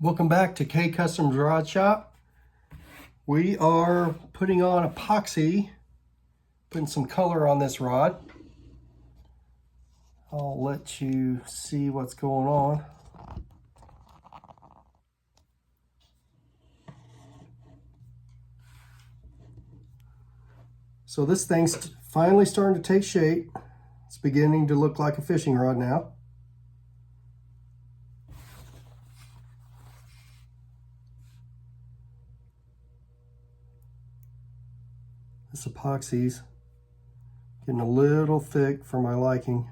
Welcome back to K Customs Rod Shop. We are putting on epoxy, putting some color on this rod. I'll let you see what's going on. So this thing's finally starting to take shape. It's beginning to look like a fishing rod now. This epoxy's getting a little thick for my liking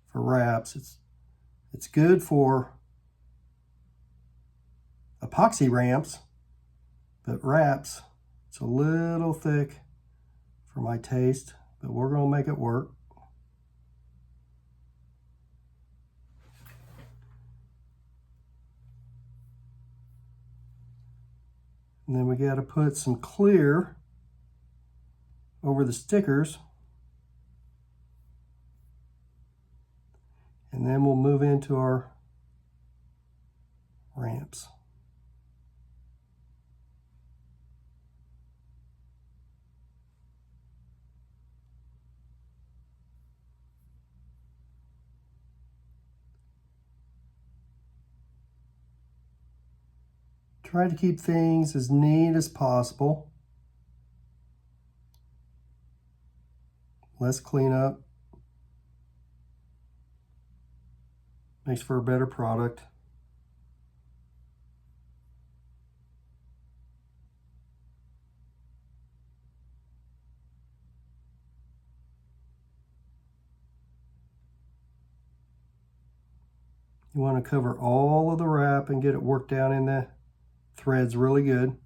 for wraps. It's good for epoxy ramps, but wraps, it's a little thick for my taste, but we're going to make it work. And then we got to put some clear over the stickers. And then we'll move into our ramps. Try to keep things as neat as possible. Less cleanup makes for a better product. You want to cover all of the wrap and get it worked down in the threads really good.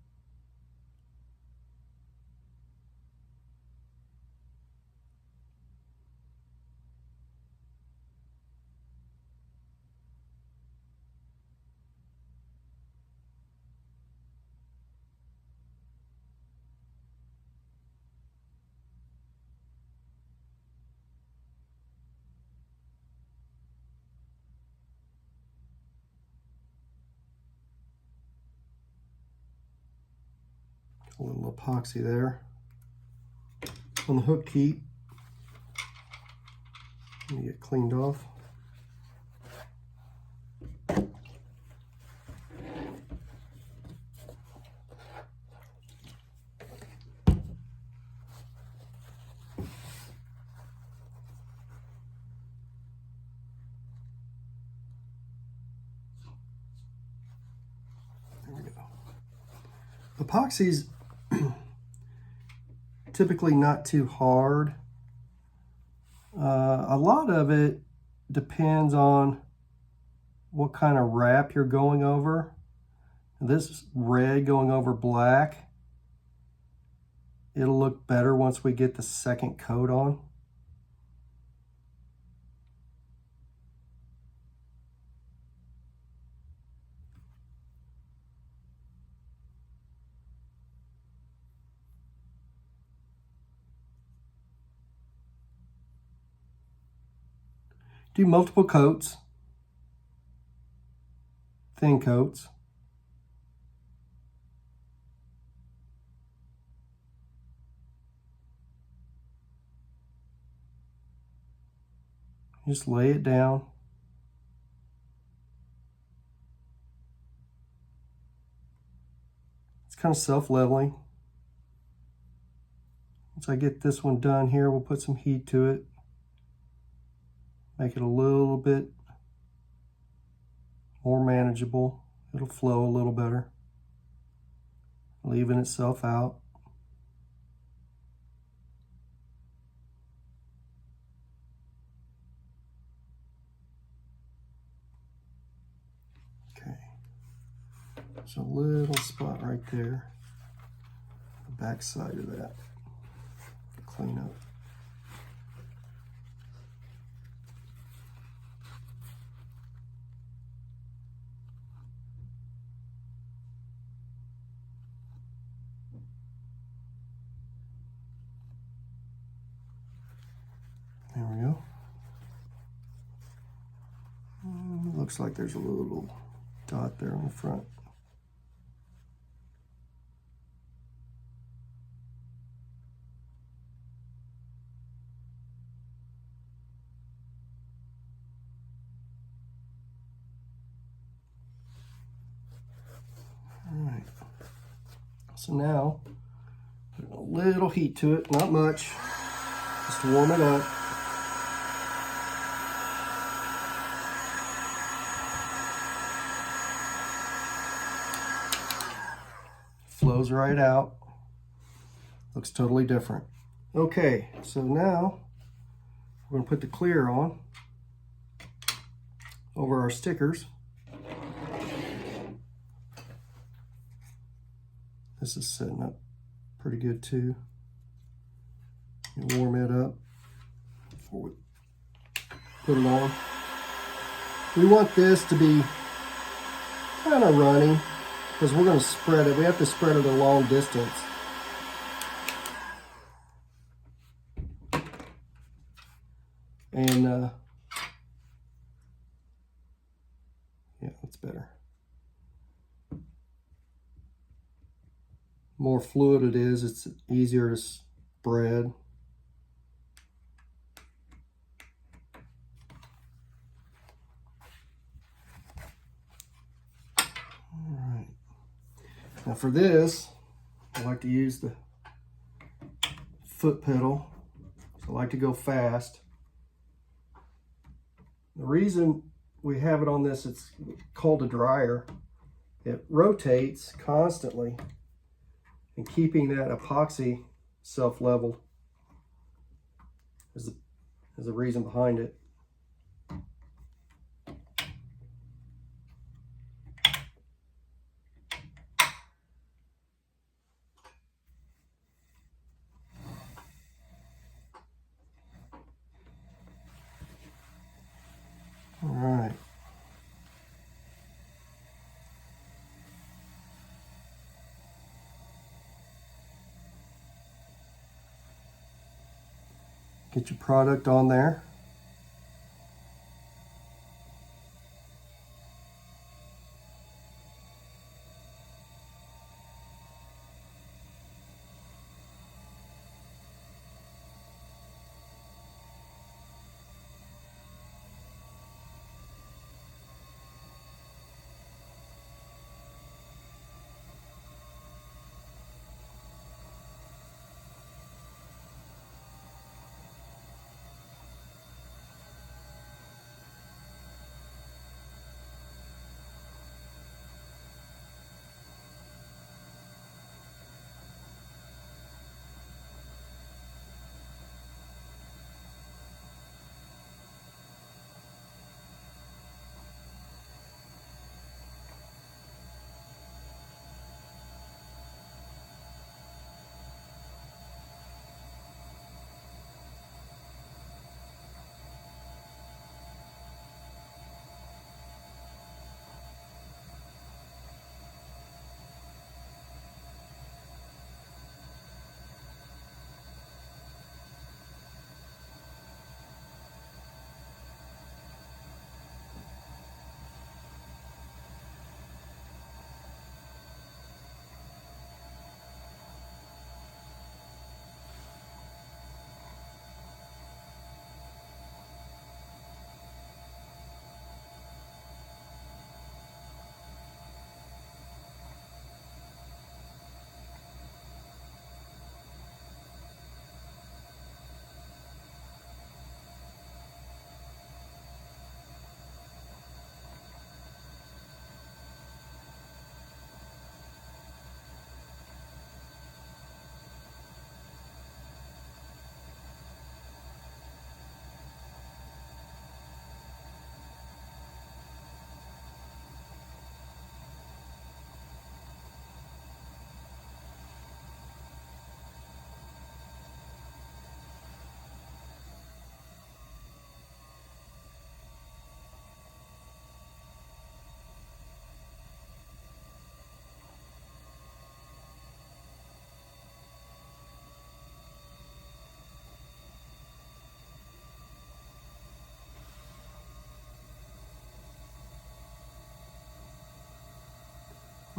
A little epoxy there on the hook keep. Let me get cleaned off. There we go. Epoxy's typically not too hard. A lot of it depends on what kind of wrap you're going over. This red going over black, it'll look better once we get the second coat on. Do multiple coats, thin coats. Just lay it down. It's kind of self-leveling. Once I get this one done here, we'll put some heat to it. Make it a little bit more manageable. It'll flow a little better. Leaving itself out. Okay. There's a little spot right there. The back side of that. Clean up. There we go. Looks like there's a little dot there on the front. All right. So now, put a little heat to it, not much, just to warm it up. Flows right out. Looks totally different. Okay, so now we're going to put the clear on over our stickers. This is setting up pretty good too. You warm it up before we put it on. We want this to be kind of runny because we're going to spread it. We have to spread it a long distance. And yeah, that's better. More fluid it is, it's easier to spread. All right. Now for this, I like to use the foot pedal. So I like to go fast. The reason we have it on this, it's called a dryer. It rotates constantly and keeping that epoxy self-leveled is the reason behind it. All right. Get your product on there.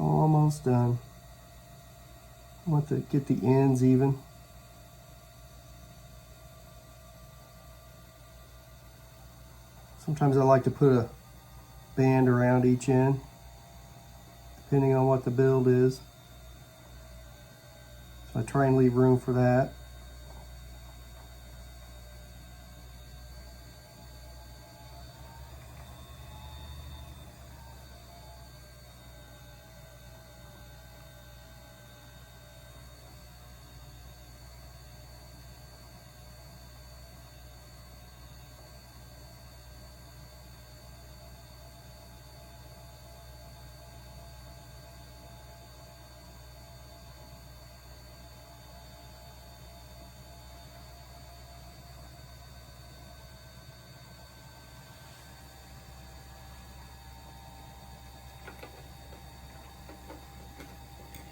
Almost done. I want to get the ends even. Sometimes I like to put a band around each end, depending on what the build is. So I try and leave room for that.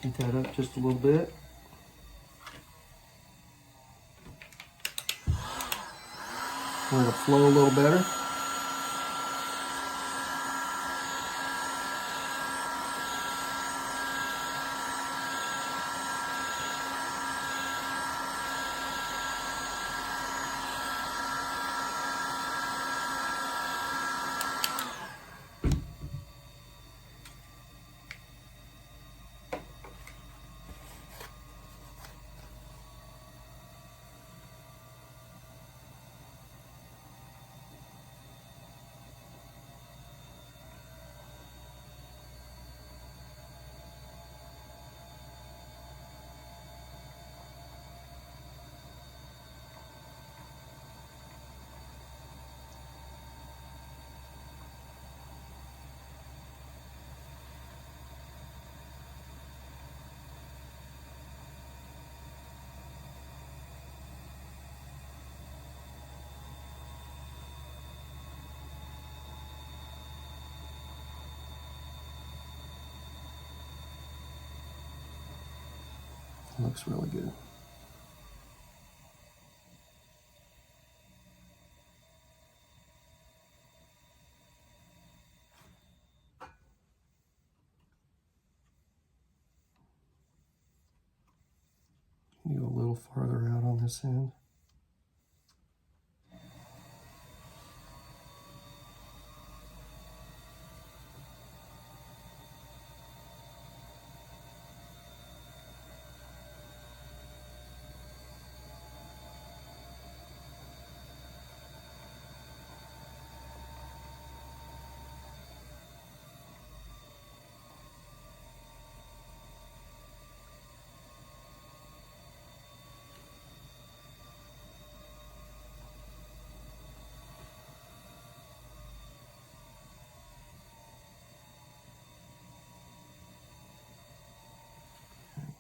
Heat that up just a little bit. Let it flow a little better. Looks really good. Go a little farther out on this end.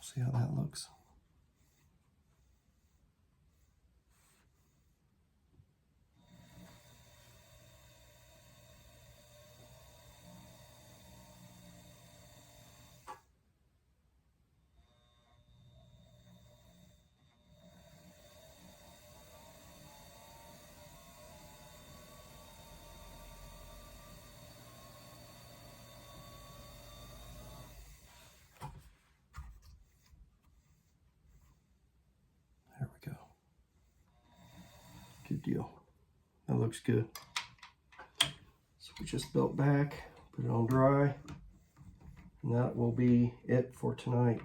See how that looks. There we go. Good deal. That looks good. So we just built back, put it on dry, and that will be it for tonight.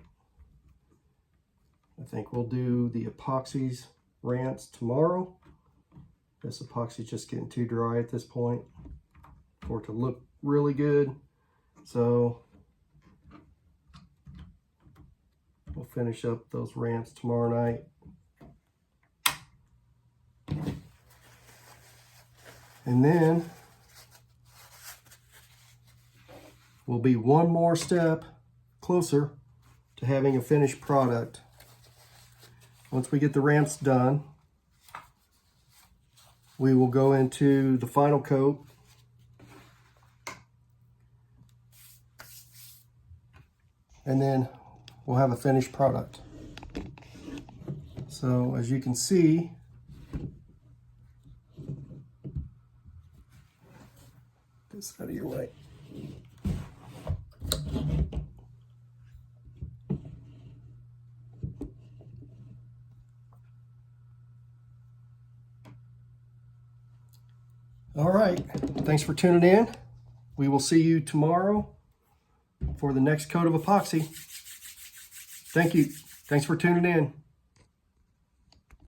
I think we'll do the epoxies rants tomorrow. This epoxy's just getting too dry at this point for it to look really good. So we'll finish up those ramps tomorrow night. And then we'll be one more step closer to having a finished product. Once we get the ramps done, we will go into the final coat. And then we'll have a finished product. So as you can see, this out of your way. All right, thanks for tuning in. We will see you tomorrow for the next coat of epoxy. Thank you. Thanks for tuning in.